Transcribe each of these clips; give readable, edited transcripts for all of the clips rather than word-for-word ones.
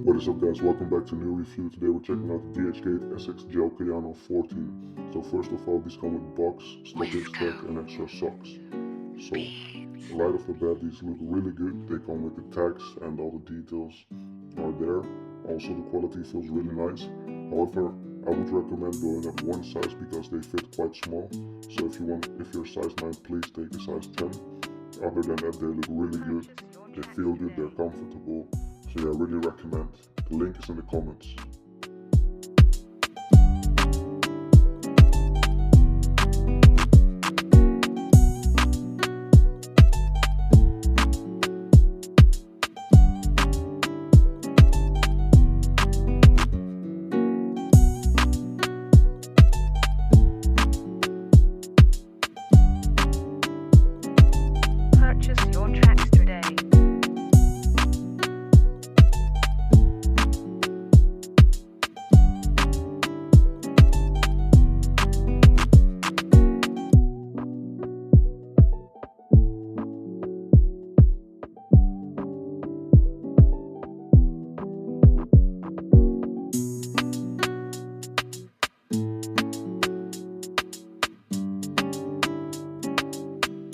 What is up guys, welcome back to a new review. Today we're checking out the DHgate Asics Gel Kayano 14. So first of all, these come with box, stockings tag and extra socks. So right off the bat, these look really good. They come with the tags and all the details are there. Also the quality feels really nice. However, I would recommend going up one size because they fit quite small. So if you're size 9, please take a size 10. Other than that, they look really good. They feel good, they're comfortable. So yeah, I really recommend. The link is in the comments. Purchase your tracks today.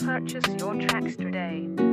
Purchase your tracks today.